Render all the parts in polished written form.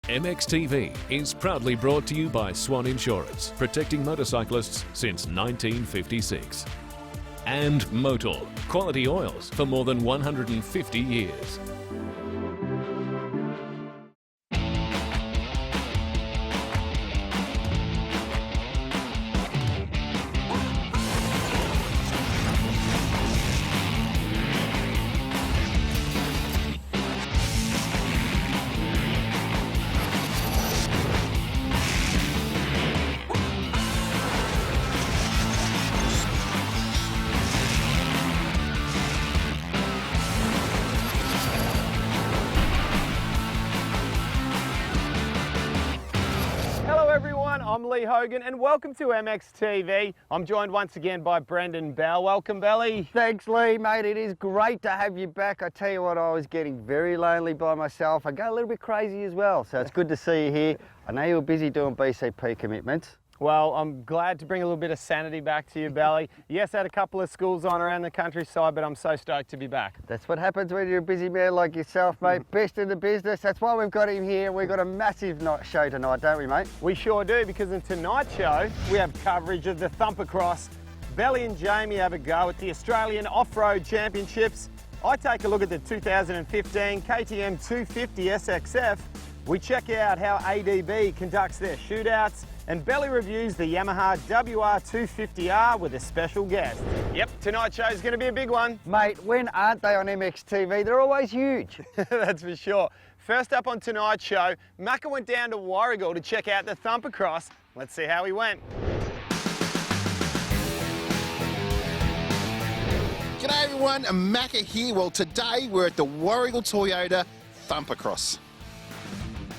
MXTV is proudly brought to you by Swan Insurance, protecting motorcyclists since 1956. And Motul, quality oils for more than 150 years. I'm Lee Hogan and welcome to MXTV. I'm joined once again by Brendan Bell. Welcome, Belly. Thanks, Lee, mate. It is great to have you back. I tell you what, I was getting very lonely by myself. I go a little bit crazy as well, so it's good to see you here. I know you were busy doing BCP commitments. Well, I'm glad to bring a little bit of sanity back to you, Belly. Yes, I had a couple of schools on around the countryside, but I'm so stoked to be back. That's what happens when you're a busy man like yourself, mate. Best in the business. That's why we've got him here. We've got a massive show tonight, don't we, mate? We sure do, because in tonight's show, we have coverage of the ThumperX. Belly and Jamie have a go at the Australian Off-Road Championships. I take a look at the 2015 KTM 250 SXF. We check out how ADB conducts their shootouts, and Belly reviews the Yamaha WR250R with a special guest. Yep, tonight's show is going to be a big one. Mate, when aren't they on MXTV? They're always huge. That's for sure. First up on tonight's show, Macca went down to Warragul to check out the ThumperX. Let's see how he went. G'day everyone, Macca here. Well, today we're at the Warragul Toyota ThumperX.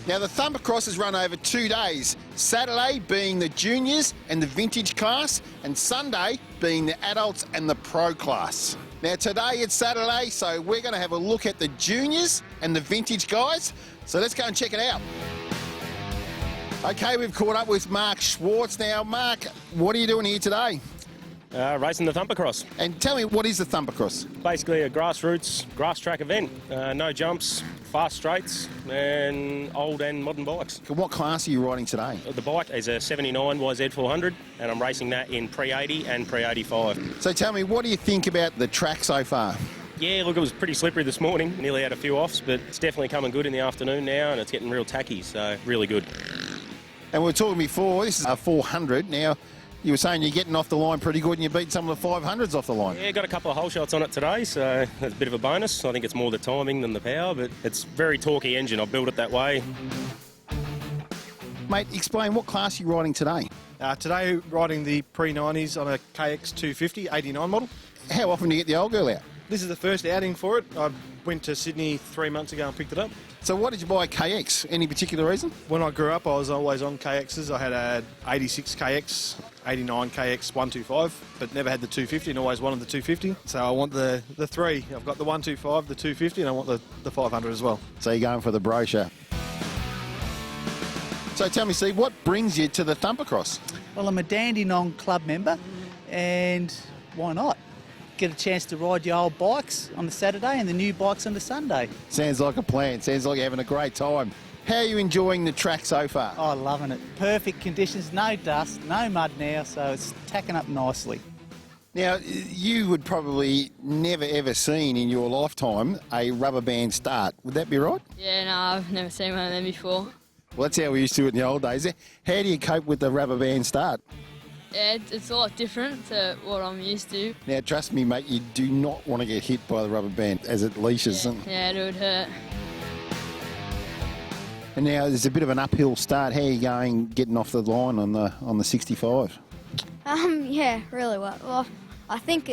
Now the ThumperX is run over 2 days, Saturday being the juniors and the vintage class, and Sunday being the adults and the pro class. Now today it's Saturday, so we're going to have a look at the juniors and the vintage guys, so let's go and check it out. Okay, we've caught up with Mark Schwartz. Now Mark, what are you doing here today? Racing the ThumperX. And tell me, what is the ThumperX? Basically a grassroots grass track event. No jumps, fast straights, and old and modern bikes. What class are you riding today? The bike is a 79 YZ400, and I'm racing that in pre-80 and pre-85. So tell me, what do you think about the track so far? Yeah, look, it was pretty slippery this morning. Nearly had a few offs, but it's definitely coming good in the afternoon now, and it's getting real tacky, so really good. And we were talking before, this is a 400. Now, you were saying you're getting off the line pretty good and you beat some of the 500s off the line. Yeah, got a couple of hole shots on it today, so that's a bit of a bonus. I think it's more the timing than the power, but it's a very torquey engine. I built it that way. Mate, explain, what class are you riding today? Today, riding the pre-90s on a KX 250 89 model. How often do you get the old girl out? This is the first outing for it. I went to Sydney 3 months ago and picked it up. So why did you buy a KX? Any particular reason? When I grew up, I was always on KXs. I had a 86 KX, 89 KX 125, but never had the 250 and always wanted the 250. So I want the three. I've got the 125, the 250, and I want the 500 as well. So you're going for the brochure. So tell me, Steve, what brings you to the ThumperX? Well, I'm a Dandenong Club member, and why not? Get a chance to ride your old bikes on the Saturday and the new bikes on the Sunday. Sounds like a plan. Sounds like you're having a great time. How are you enjoying the track so far? Oh, loving it. Perfect conditions, no dust, no mud now, so it's tacking up nicely. Now, you would probably never ever seen in your lifetime a rubber band start. Would that be right? Yeah, no, I've never seen one of them before. Well, that's how we used to do it in the old days. How do you cope with the rubber band start? Yeah, it's a lot different to what I'm used to. Now, trust me, mate, you do not want to get hit by the rubber band as it leashes. Yeah, it would hurt. And now there's a bit of an uphill start. How are you going getting off the line on the 65? Yeah, really well. Well, I think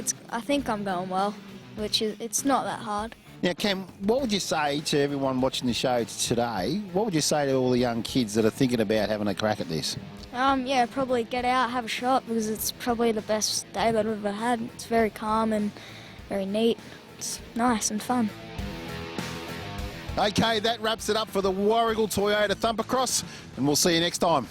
I'm going well, which is, it's not that hard. Now, Cam, what would you say to everyone watching the show today? What would you say to all the young kids that are thinking about having a crack at this? Yeah, probably get out, have a shot, because it's probably the best day that I've ever had. It's very calm and very neat. It's nice and fun. Okay, that wraps it up for the Warragul Toyota ThumperX, and we'll see you next time.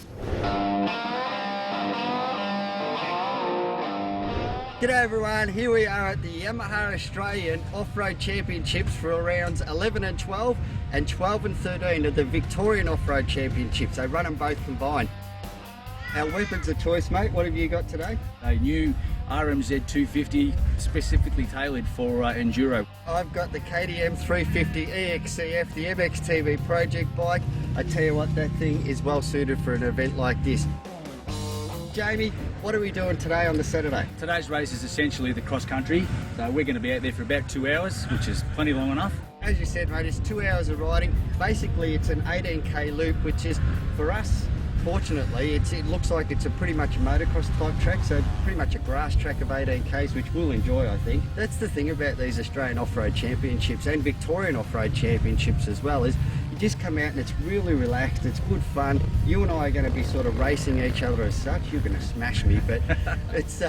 G'day everyone, here we are at the Yamaha Australian Off-Road Championships for rounds 11 and 12 and 12 and 13 of the Victorian Off-Road Championships. They run them both combined. Our weapons of choice, mate, what have you got today? A new RMZ 250 specifically tailored for Enduro. I've got the KTM 350 EXCF, the MXTV project bike. I tell you what, that thing is well suited for an event like this. Jamie, what are we doing today on the Saturday? Today's race is essentially the cross country, so we're going to be out there for about 2 hours, which is plenty long enough. As you said, mate, it's 2 hours of riding. Basically, it's an 18k loop, which is, for us, fortunately, it looks like it's a pretty much a motocross type track, so pretty much a grass track of 18k's, which we'll enjoy, I think. That's the thing about these Australian Off-Road Championships and Victorian Off-Road Championships as well, is you just come out and it's really relaxed, it's good fun. You and I are going to be sort of racing each other as such. You're going to smash me, but it's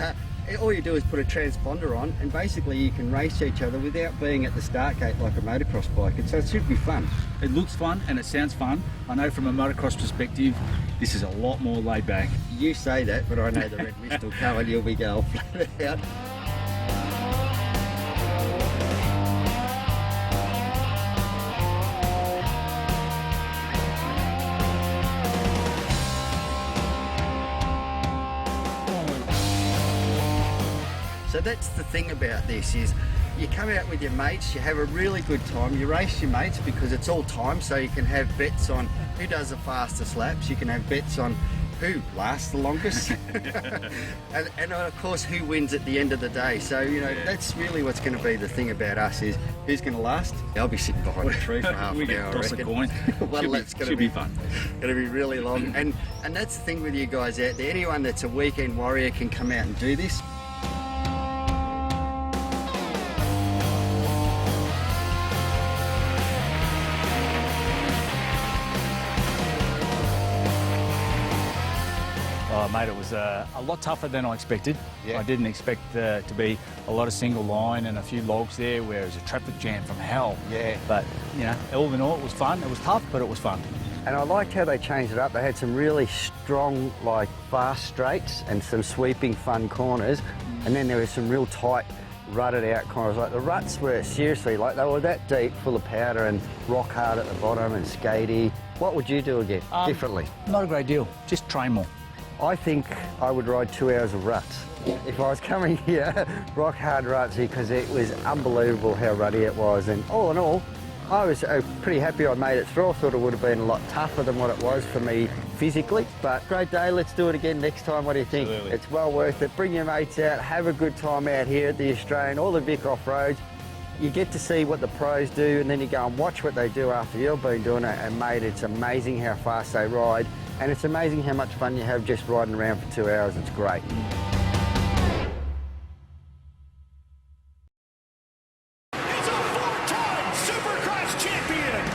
all you do is put a transponder on and basically you can race each other without being at the start gate like a motocross bike, and so it should be fun. It looks fun and it sounds fun. I know from a motocross perspective, this is a lot more laid back. You say that, but I know the red mist will come and you'll be going flat out. So that's the thing about this, is you come out with your mates, you have a really good time, you race your mates because it's all time, so you can have bets on who does the fastest laps, you can have bets on who lasts the longest, and of course who wins at the end of the day. So, you know, that's really what's going to be the thing about us, is who's going to last. I'll be sitting behind the tree for half an hour, I toss reckon. a coin. Well, that's going to be fun. Going to be really long, and that's the thing with you guys out there. Anyone that's a weekend warrior can come out and do this. Oh, mate, it was a lot tougher than I expected. Yeah. I didn't expect to be a lot of single line and a few logs there where it was a traffic jam from hell. Yeah. But, you know, all in all, it was fun. It was tough, but it was fun. And I liked how they changed it up. They had some really strong, like, fast straights and some sweeping fun corners. And then there was some real tight, rutted out corners. Like, the ruts were seriously, like, they were that deep, full of powder and rock hard at the bottom and skatey. What would you do again, differently? Not a great deal. Just train more. I think I would ride 2 hours of ruts. If I was coming here, rock hard ruts, because it was unbelievable how ruddy it was. And all in all, I was pretty happy I made it through. I thought it would have been a lot tougher than what it was for me physically. But great day, let's do it again next time. What do you think? Absolutely. It's well worth it. Bring your mates out, have a good time out here at the Australian, all the Vic off-roads. You get to see what the pros do, and then you go and watch what they do after you've been doing it, and mate, it's amazing how fast they ride, and it's amazing how much fun you have just riding around for 2 hours. It's great. He's a four-time Supercross champion!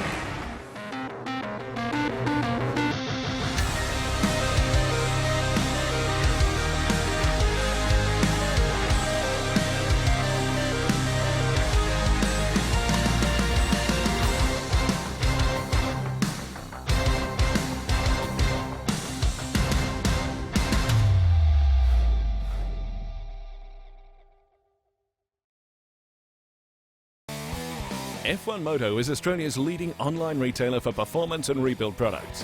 F1 Moto is Australia's leading online retailer for performance and rebuild products.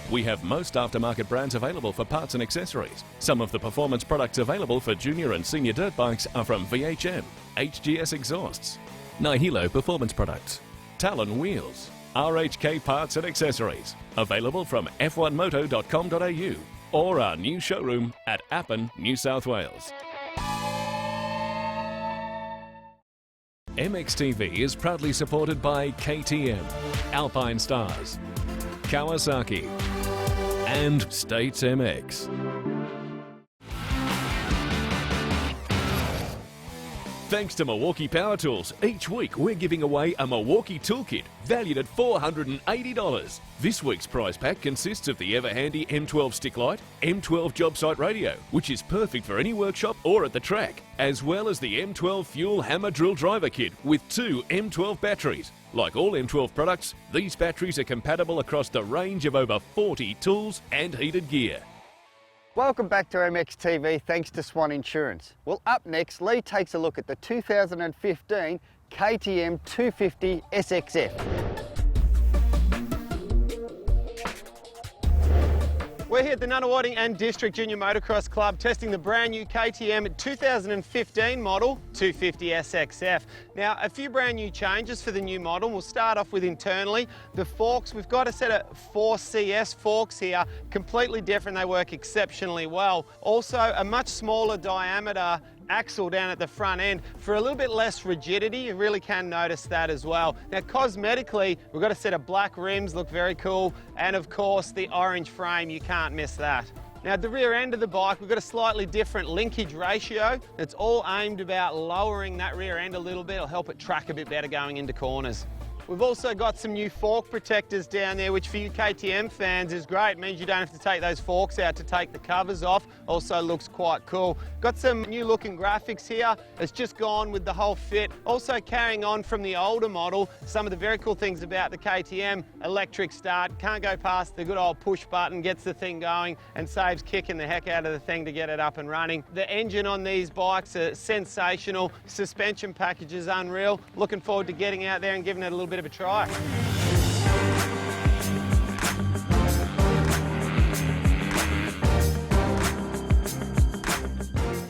We have most aftermarket brands available for parts and accessories. Some of the performance products available for junior and senior dirt bikes are from VHM, HGS Exhausts, Nihilo Performance Products, Talon Wheels, RHK Parts and Accessories, available from f1moto.com.au or our new showroom at Appin, New South Wales. MXTV is proudly supported by KTM, Alpine Stars, Kawasaki, and States MX. Thanks to Milwaukee Power Tools, each week we're giving away a Milwaukee toolkit valued at $480. This week's prize pack consists of the ever-handy M12 stick light, M12 job site radio, which is perfect for any workshop or at the track, as well as the M12 fuel hammer drill driver kit with 2 M12 batteries. Like all M12 products, these batteries are compatible across the range of over 40 tools and heated gear. Welcome back to MXTV, thanks to Swan Insurance. Well, up next, Lee takes a look at the 2015 KTM 250 SXF. We're here at the Nunawading and District Junior Motocross Club testing the brand new KTM 2015 model 250 SXF. Now, a few brand new changes for the new model. We'll start off with internally. The forks, we've got a set of 4CS forks here, completely different. They work exceptionally well. Also, a much smaller diameter axle down at the front end for a little bit less rigidity. You really can notice that as well. Now, cosmetically, we've got a set of black rims, look very cool, and of course the orange frame, you can't miss that. Now, at the rear end of the bike, we've got a slightly different linkage ratio. It's all aimed about lowering that rear end a little bit. It'll help it track a bit better going into corners. We've also got some new fork protectors down there, which for you KTM fans is great. It means you don't have to take those forks out to take the covers off. Also looks quite cool. Got some new looking graphics here. It's just gone with the whole fit. Also carrying on from the older model, some of the very cool things about the KTM, electric start. Can't go past the good old push button, gets the thing going and saves kicking the heck out of the thing to get it up and running. The engine on these bikes are sensational. Suspension package is unreal. Looking forward to getting out there and giving it a little bit of a try.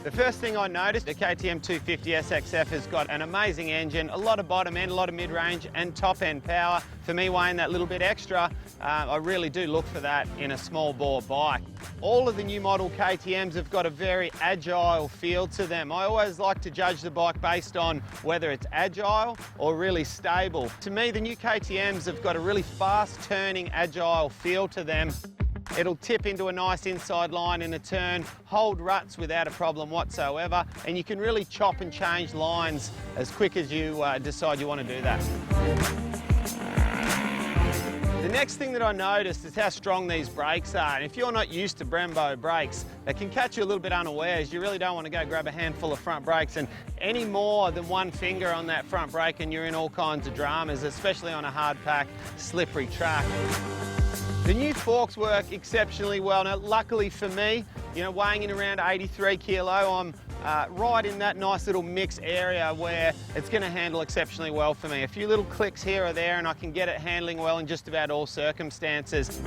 The first thing I noticed, the KTM 250 SXF has got an amazing engine, a lot of bottom end, a lot of mid-range and top end power. For me, weighing that little bit extra, I really do look for that in a small bore bike. All of the new model KTMs have got a very agile feel to them. I always like to judge the bike based on whether it's agile or really stable. To me, the new KTMs have got a really fast turning, agile feel to them. It'll tip into a nice inside line in a turn, hold ruts without a problem whatsoever, and you can really chop and change lines as quick as you decide you want to do that. The next thing that I noticed is how strong these brakes are. And if you're not used to Brembo brakes, they can catch you a little bit unawares. You really don't want to go grab a handful of front brakes, and any more than one finger on that front brake and you're in all kinds of dramas, especially on a hard pack, slippery track. The new forks work exceptionally well. Now, luckily for me, you know, weighing in around 83 kilo, I'm right in that nice little mix area where it's going to handle exceptionally well for me. A few little clicks here or there and I can get it handling well in just about all circumstances.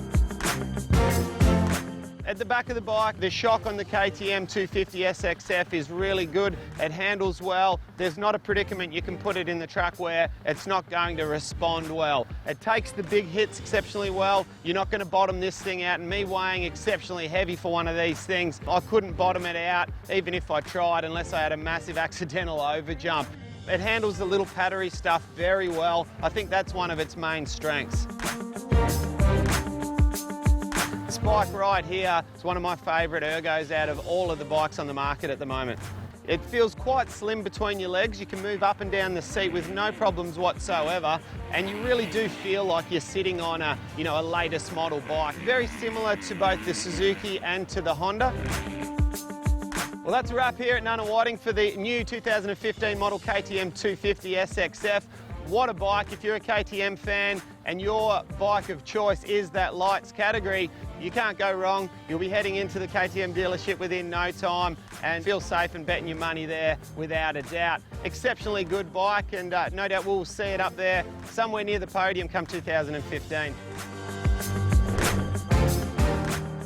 At the back of the bike, the shock on the KTM 250 SXF is really good. It handles well. There's not a predicament you can put it in the truck where it's not going to respond well. It takes the big hits exceptionally well. You're not going to bottom this thing out, and me weighing exceptionally heavy for one of these things, I couldn't bottom it out even if I tried unless I had a massive accidental overjump. It handles the little pattery stuff very well. I think that's one of its main strengths. This bike right here is one of my favourite ergos out of all of the bikes on the market at the moment. It feels quite slim between your legs. You can move up and down the seat with no problems whatsoever, and you really do feel like you're sitting on a latest model bike. Very similar to both the Suzuki and to the Honda. Well, that's a wrap here at Nunawading for the new 2015 model KTM 250 SXF. What a bike. If you're a KTM fan and your bike of choice is that lights category, you can't go wrong. You'll be heading into the KTM dealership within no time and feel safe and betting your money there without a doubt. Exceptionally good bike, and no doubt we'll see it up there somewhere near the podium come 2015.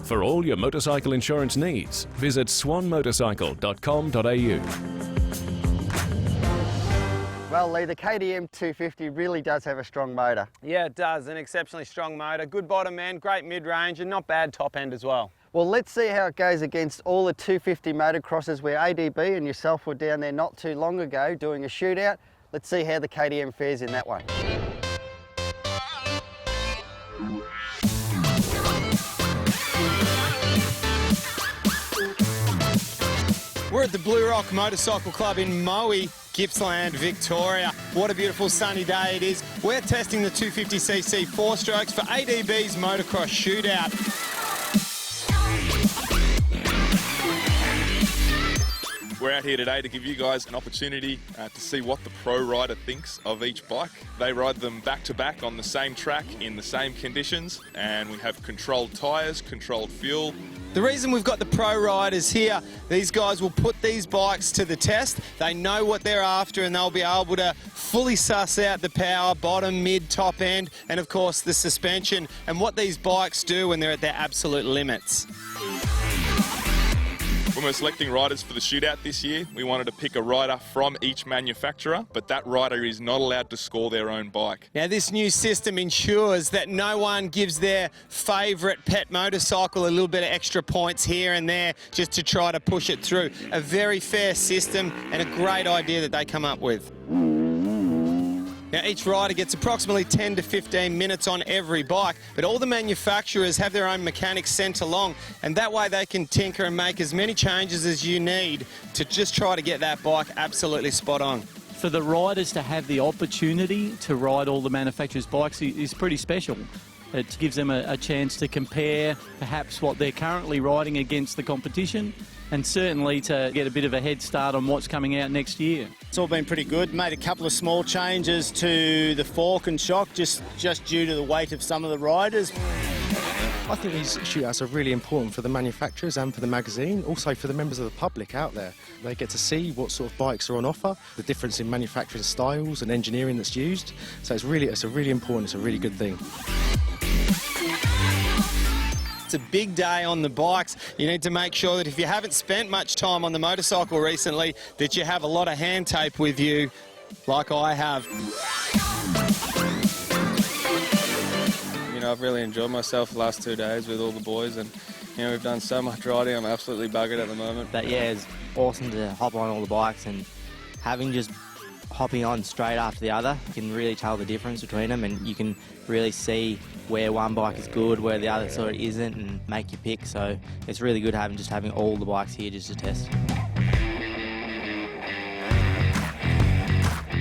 For all your motorcycle insurance needs, visit swanmotorcycle.com.au. Well, Lee, the KTM 250 really does have a strong motor. Yeah, it does. An exceptionally strong motor. Good bottom end, great mid-range, and not bad top end as well. Well, let's see how it goes against all the 250 motocrosses where ADB and yourself were down there not too long ago doing a shootout. Let's see how the KTM fares in that one. We're at the Blue Rock Motorcycle Club in Moe, Gippsland, Victoria. What a beautiful sunny day it is. We're testing the 250cc 4-strokes for ADB's motocross shootout. We're out here today to give you guys an opportunity to see what the pro rider thinks of each bike. They ride them back to back on the same track in the same conditions, and we have controlled tyres, controlled fuel. The reason we've got the pro riders here, these guys will put these bikes to the test. They know what they're after and they'll be able to fully suss out the power, bottom, mid, top end, and of course the suspension and what these bikes do when they're at their absolute limits. When we're selecting riders for the shootout this year, we wanted to pick a rider from each manufacturer, but that rider is not allowed to score their own bike. Now this new system ensures that no one gives their favourite pet motorcycle a little bit of extra points here and there just to try to push it through. A very fair system and a great idea that they come up with. Now each rider gets approximately 10 to 15 minutes on every bike, but all the manufacturers have their own mechanics sent along, and that way they can tinker and make as many changes as you need to just try to get that bike absolutely spot on. For the riders to have the opportunity to ride all the manufacturers' bikes is pretty special. It gives them a chance to compare perhaps what they're currently riding against the competition, and certainly to get a bit of a head start on what's coming out next year. It's all been pretty good. Made a couple of small changes to the fork and shock just due to the weight of some of the riders. I think these shootouts are really important for the manufacturers and for the magazine, also for the members of the public out there. They get to see what sort of bikes are on offer, the difference in manufacturing styles and engineering that's used. So it's a really important, it's a really good thing. It's a big day on the bikes. You need to make sure that if you haven't spent much time on the motorcycle recently, that you have a lot of hand tape with you, like I have. You know, I've really enjoyed myself the last 2 days with all the boys, and you know, we've done so much riding. I'm absolutely buggered at the moment. But yeah, it's awesome to hop on all the bikes, and having just hopping on straight after the other, you can really tell the difference between them, and you can really see where one bike is good, where the other sort of isn't, and make your pick. So it's really good having all the bikes here just to test.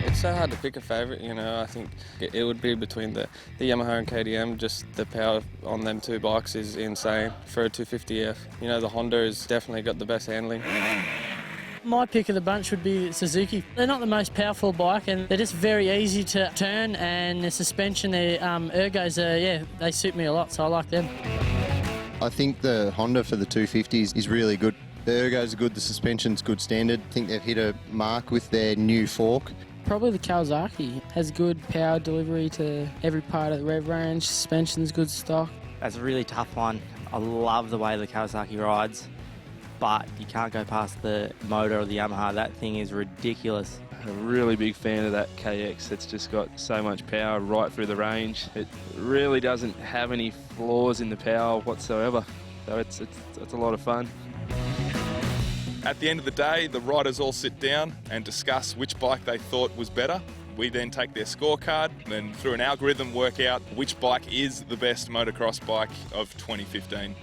It's so hard to pick a favourite, you know. I think it would be between the Yamaha and KTM. Just the power on them two bikes is insane for a 250F. You know, the Honda has definitely got the best handling. My pick of the bunch would be Suzuki. They're not the most powerful bike, and they're just very easy to turn, and the suspension, their ergos, they suit me a lot, so I like them. I think the Honda for the 250s is really good. The ergos are good, the suspension's good standard. I think they've hit a mark with their new fork. Probably the Kawasaki. Has good power delivery to every part of the rev range, suspension's good stock. That's a really tough one. I love the way the Kawasaki rides, but you can't go past the motor of the Yamaha. That thing is ridiculous. I'm a really big fan of that KX. It's just got so much power right through the range. It really doesn't have any flaws in the power whatsoever. So it's a lot of fun. At the end of the day, the riders all sit down and discuss which bike they thought was better. We then take their scorecard and through an algorithm work out which bike is the best motocross bike of 2015.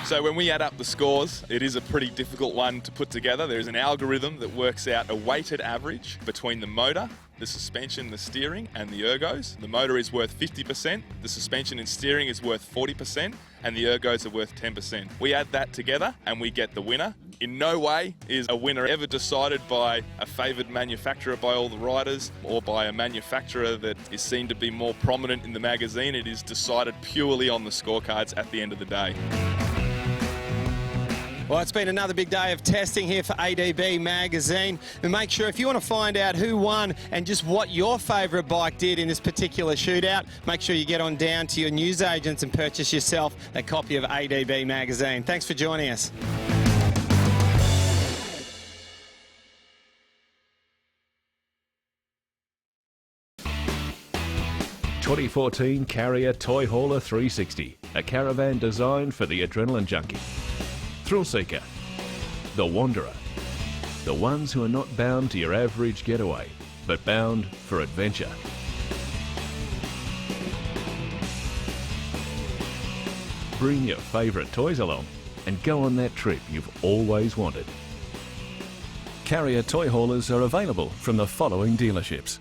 So when we add up the scores, it is a pretty difficult one to put together. There's an algorithm that works out a weighted average between the motor, the suspension, the steering, and the ergos. The motor is worth 50%, the suspension and steering is worth 40%, and the ergos are worth 10%. We add that together and we get the winner. In no way is a winner ever decided by a favoured manufacturer by all the riders or by a manufacturer that is seen to be more prominent in the magazine. It is decided purely on the scorecards at the end of the day. Well, it's been another big day of testing here for ADB Magazine. And make sure if you want to find out who won and just what your favourite bike did in this particular shootout, make sure you get on down to your newsagents and purchase yourself a copy of ADB Magazine. Thanks for joining us. ...2014 Carrier Toy Hauler 360, a caravan designed for the adrenaline junkie. Thrill Seeker, the Wanderer, the ones who are not bound to your average getaway, but bound for adventure. Bring your favourite toys along and go on that trip you've always wanted. Carrier toy haulers are available from the following dealerships: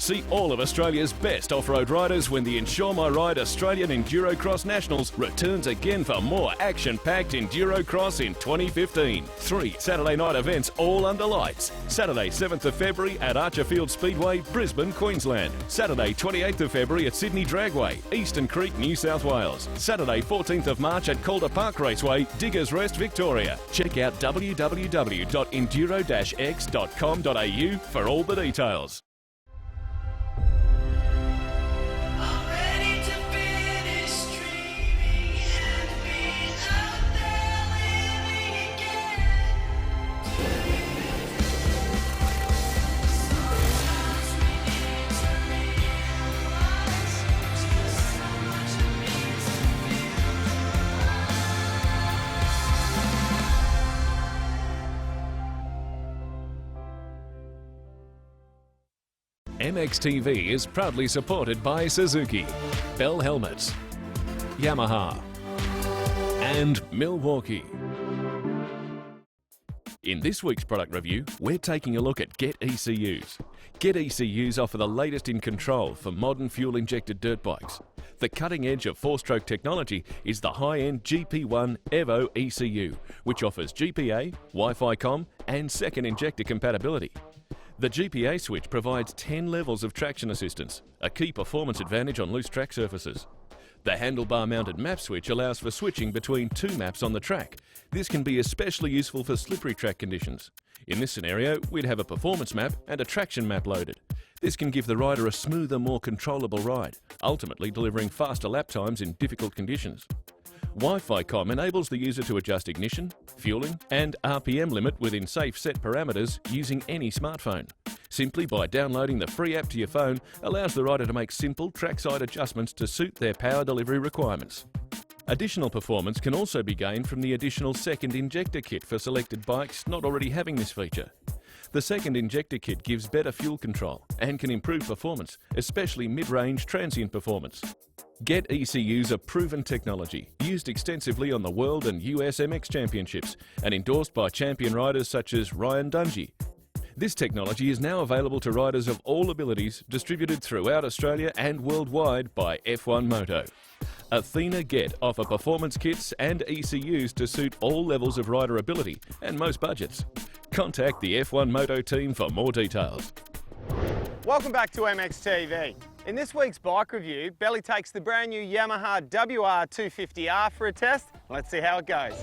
See all of Australia's best off-road riders when the Insure My Ride Australian Enduro Cross Nationals returns again for more action-packed Enduro Cross in 2015. 3 Saturday night events all under lights. Saturday 7th of February at Archerfield Speedway, Brisbane, Queensland. Saturday 28th of February at Sydney Dragway, Eastern Creek, New South Wales. Saturday 14th of March at Calder Park Raceway, Diggers Rest, Victoria. Check out www.enduro-x.com.au for all the details. MXTV is proudly supported by Suzuki, Bell Helmets, Yamaha, and Milwaukee. In this week's product review, we're taking a look at Get ECUs. Get ECUs offer the latest in control for modern fuel-injected dirt bikes. The cutting edge of 4-stroke technology is the high-end GP1 Evo ECU, which offers GPA, Wi-Fi COM, and second injector compatibility. The GPA switch provides 10 levels of traction assistance, a key performance advantage on loose track surfaces. The handlebar-mounted map switch allows for switching between 2 maps on the track. This can be especially useful for slippery track conditions. In this scenario, we'd have a performance map and a traction map loaded. This can give the rider a smoother, more controllable ride, ultimately delivering faster lap times in difficult conditions. Wi-Fi COM enables the user to adjust ignition, fueling and RPM limit within safe set parameters using any smartphone. Simply by downloading the free app to your phone allows the rider to make simple trackside adjustments to suit their power delivery requirements. Additional performance can also be gained from the additional second injector kit for selected bikes not already having this feature. The second injector kit gives better fuel control and can improve performance, especially mid-range transient performance. Get ECUs are proven technology, used extensively on the World and US MX Championships and endorsed by champion riders such as Ryan Dungey. This technology is now available to riders of all abilities, distributed throughout Australia and worldwide by F1 Moto. Athena Get offer performance kits and ECUs to suit all levels of rider ability and most budgets. Contact the F1 Moto team for more details. Welcome back to MXTV. In this week's bike review, Belly takes the brand new Yamaha WR250R for a test. Let's see how it goes.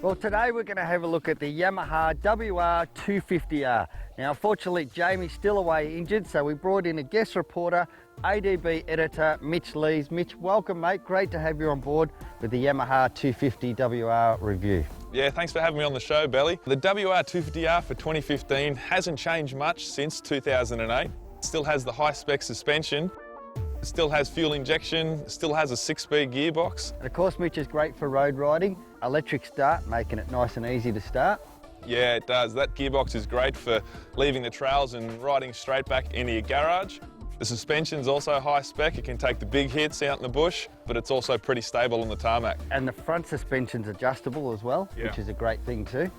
Well, today we're going to have a look at the Yamaha WR250R. Now, unfortunately, Jamie's still away injured, so we brought in a guest reporter, ADB editor, Mitch Lees. Mitch, welcome, mate. Great to have you on board with the Yamaha 250WR review. Yeah, thanks for having me on the show, Belly. The WR250R for 2015 hasn't changed much since 2008. It still has the high-spec suspension. It still has fuel injection, still has a 6-speed gearbox. And of course, Mitch is great for road riding. Electric start, making it nice and easy to start. Yeah, it does. That gearbox is great for leaving the trails and riding straight back into your garage. The suspension's also high spec. It can take the big hits out in the bush, but it's also pretty stable on the tarmac. And the front suspension's adjustable as well, which is a great thing too.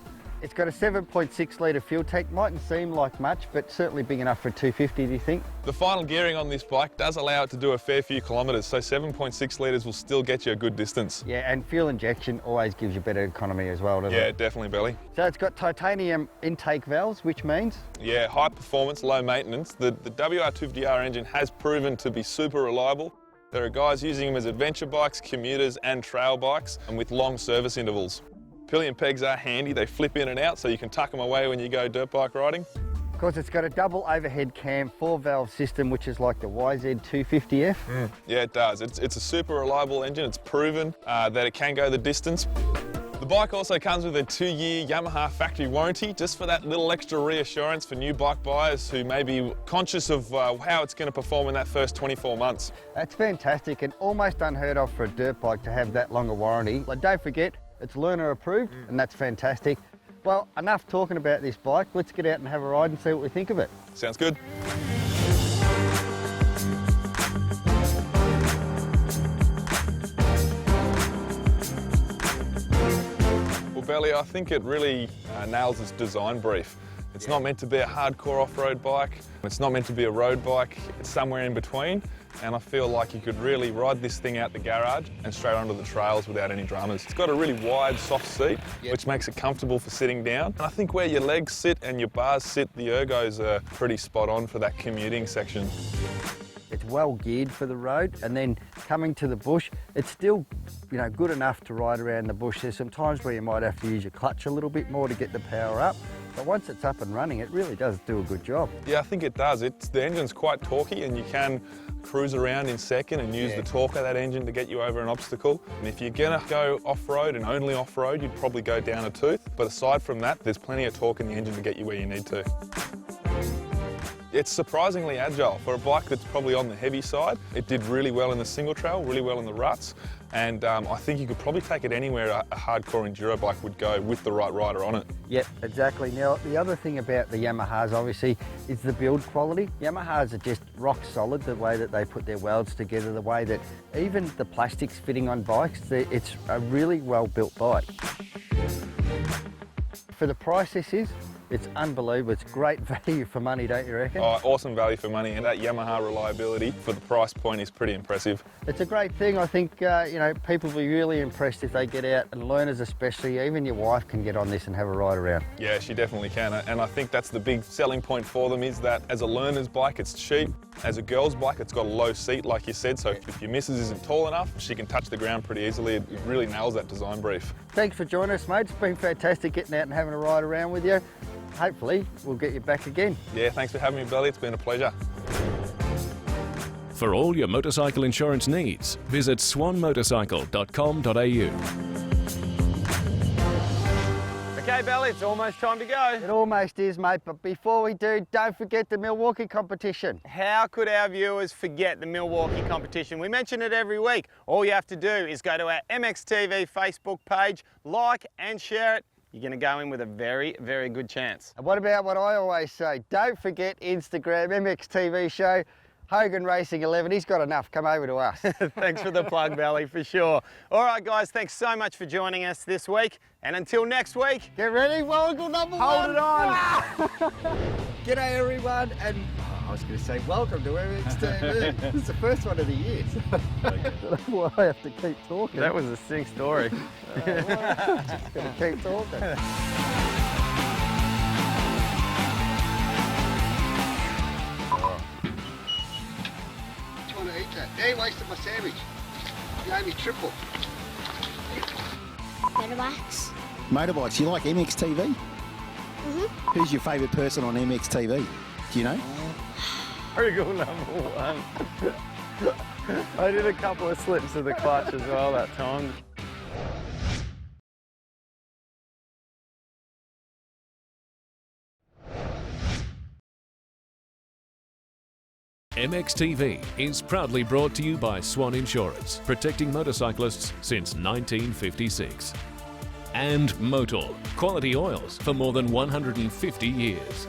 It's got a 7.6 litre fuel tank. Mightn't seem like much, but certainly big enough for a 250, do you think? The final gearing on this bike does allow it to do a fair few kilometres, so 7.6 litres will still get you a good distance. Yeah, and fuel injection always gives you better economy as well, doesn't it? Yeah, definitely, Belly. So it's got titanium intake valves, which means? Yeah, high performance, low maintenance. The WR250R engine has proven to be super reliable. There are guys using them as adventure bikes, commuters and trail bikes, and with long service intervals. Pillion pegs are handy, they flip in and out so you can tuck them away when you go dirt bike riding. Of course, it's got a double overhead cam 4-valve system, which is like the YZ250F. Yeah, it does. It's a super reliable engine. It's proven that it can go the distance. The bike also comes with a 2-year Yamaha factory warranty, just for that little extra reassurance for new bike buyers who may be conscious of how it's going to perform in that first 24 months. That's fantastic and almost unheard of for a dirt bike to have that long a warranty. But don't forget, it's learner approved, and that's fantastic. Well, enough talking about this bike. Let's get out and have a ride and see what we think of it. Sounds good. Well, Belly, I think it really nails its design brief. It's not meant to be a hardcore off-road bike. It's not meant to be a road bike. It's somewhere in between. And I feel like you could really ride this thing out the garage and straight onto the trails without any dramas. It's got a really wide, soft seat, which makes it comfortable for sitting down. And I think where your legs sit and your bars sit, the ergos are pretty spot on for that commuting section. It's well geared for the road, and then coming to the bush, it's still, good enough to ride around the bush. There's some times where you might have to use your clutch a little bit more to get the power up, but once it's up and running, it really does do a good job. Yeah, I think it does. The engine's quite torquey, and you can cruise around in second and use the torque of that engine to get you over an obstacle. And if you're gonna go off-road and only off-road, you'd probably go down a tooth. But aside from that, there's plenty of torque in the engine to get you where you need to. It's surprisingly agile. For a bike that's probably on the heavy side, it did really well in the single trail, really well in the ruts, and I think you could probably take it anywhere a hardcore enduro bike would go with the right rider on it. Yep, exactly. Now, the other thing about the Yamahas, obviously, is the build quality. Yamahas are just rock solid, the way that they put their welds together, the way that even the plastics fitting on bikes, it's a really well-built bike. For the price this is, it's unbelievable. It's great value for money, don't you reckon? Oh, awesome value for money, and that Yamaha reliability for the price point is pretty impressive. It's a great thing. I think, people will be really impressed if they get out, and learners especially. Even your wife can get on this and have a ride around. Yeah, she definitely can, and I think that's the big selling point for them, is that as a learner's bike, it's cheap. As a girl's bike, it's got a low seat, like you said, so if your missus isn't tall enough, she can touch the ground pretty easily. It really nails that design brief. Thanks for joining us, mate. It's been fantastic getting out and having a ride around with you. Hopefully, we'll get you back again. Yeah, thanks for having me, Belly. It's been a pleasure. For all your motorcycle insurance needs, visit swanmotorcycle.com.au. Okay, Belly, it's almost time to go. It almost is, mate, but before we do, don't forget the Milwaukee competition. How could our viewers forget the Milwaukee competition? We mention it every week. All you have to do is go to our MXTV Facebook page, like and share it. You're going to go in with a very, very good chance. And what about what I always say? Don't forget Instagram, MXTV show, Hogan Racing 11. He's got enough. Come over to us. Thanks for the plug, Belly, for sure. All right, guys, thanks so much for joining us this week. And until next week, get ready, Warragul number one. Hold it on. G'day, everyone, and I was going to say welcome to MXTV. This is the first one of the year. I don't know why I have to keep talking. That was a sick story. Just going to keep talking. To eat that. They wasted my sandwich. You owe me triple. Motorbikes. Motorbikes, you like MXTV? Who's your favourite person on MXTV? Do you know? Warragul number one. I did a couple of slips of the clutch as well that time. MXTV is proudly brought to you by Swan Insurance, protecting motorcyclists since 1956. And Motul, quality oils for more than 150 years.